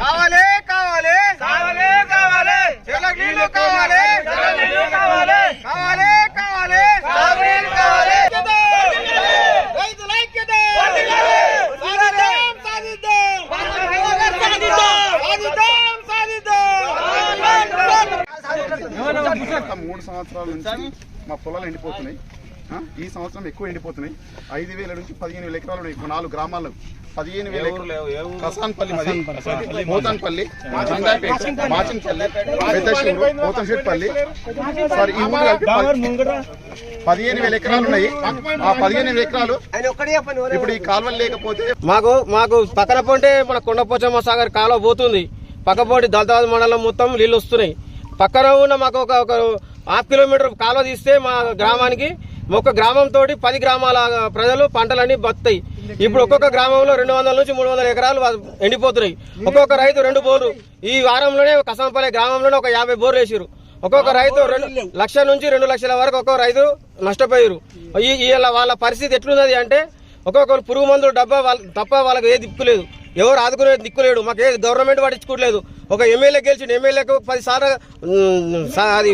కావాలి కావాలి కావాలి కావాలి చెలకు నీళ్లు కావాలి కావాలి కావాలి కావాలి కావాలి రైతుల ఐక్యత సాధిద్దాం 3 సంవత్సరాల నుంచి మా పొలాలు ఎండిపోతున్నాయి. ఈ సంవత్సరం ఎక్కువ ఎండిపోతున్నాయి. 5,000 నుంచి 15,000 ఎకరాలు ఉన్నాయి. 4 గ్రామాల్లో 15,000 ఎకరాలు. కసాన్పల్లి, మోతన్పల్లి, మాచన్పల్లి, పెద్దశివుడు, పోతంశెట్టిపల్లి, సారీ ఈ ఊరు కలిపి 15,000 ఎకరాలు ఉన్నాయి. ఆ 15,000 ఎకరాలు ఇప్పుడు ఈ కాలువలు లేకపోతే మాకు పక్కన పోంటే మన కొండపోచమ్మ సాగర్ కాలువ పోతుంది. పక్కపోటి దళితాబాద్ మండలం మొత్తం నీళ్ళు వస్తున్నాయి. పక్కన ఉన్న మాకు ఒక 1/2 కిలోమీటర్ కాలువ తీస్తే మా గ్రామానికి ఒక గ్రామంతో 10 గ్రామాల ప్రజలు పంటలన్నీ బతాయి. ఇప్పుడు ఒక్కొక్క గ్రామంలో 200 నుంచి 300 ఎకరాలు ఎండిపోతున్నాయి. ఒక్కొక్క రైతు 2 బోర్లు ఈ వారంలోనే కసంపల్లి గ్రామంలోనే ఒక 50 బోర్లు వేసారు. ఒక్కొక్క రైతు 2 లక్షల నుంచి 2 లక్షల వరకు ఒక్కొక్క రైతు నష్టపోయారు. వాళ్ళ పరిస్థితి ఎట్లున్నది అంటే ఒక్కొక్కరు పురుగు మందులు తప్ప వాళ్ళకి ఏ దిక్కులేదు, ఎవరు ఆదుకునే దిక్కులేడు. మాకు ఏ గవర్నమెంట్ పట్టించుకోవట్లేదు. ఒక ఎమ్మెల్యే గెలిచిండు, ఎమ్మెల్యేకు 10 సార్లు అది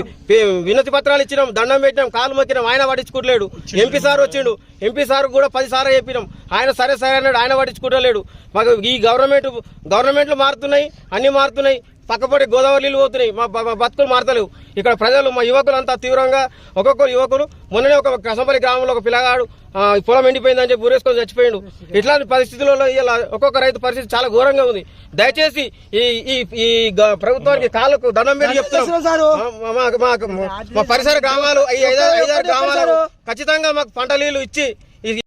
వినతి పత్రాలు ఇచ్చినాం, దండం పెట్టినాం, కాలు మొక్కినాం, ఆయన పట్టించుకోవట్లేడు. ఎంపీ సార్ వచ్చిండు, ఎంపీ సార్ కూడా 10 సార్లు చెప్పినాం, ఆయన సరే అన్నాడు, ఆయన పట్టించుకోవట్లేడు. మాకు ఈ గవర్నమెంట్లు మారుతున్నాయి, అన్ని మారుతున్నాయి. పక్కపడి గోదావరి నీళ్ళు పోతున్నాయి, మా బతుకులు మారతలేవు. ఇక్కడ ప్రజలు మా యువకులు అంతా తీవ్రంగా ఒక్కొక్కరు యువకులు మొన్ననే ఒక కసంపల్లి గ్రామంలో ఒక పిల్లగాడు పొలం ఎండిపోయిందని చెప్పి ఊరేసుకొని చచ్చిపోయాడు. ఇట్లాంటి పరిస్థితులలో ఇలా ఒక్కొక్క రైతు పరిస్థితి చాలా ఘోరంగా ఉంది. దయచేసి ఈ ప్రభుత్వానికి కాళ్ళకు దండం పెట్టి చెప్తున్నాం. మా పరిసర గ్రామాలు 5-6 గ్రామాలు ఖచ్చితంగా మాకు పంట నీళ్లు ఇచ్చి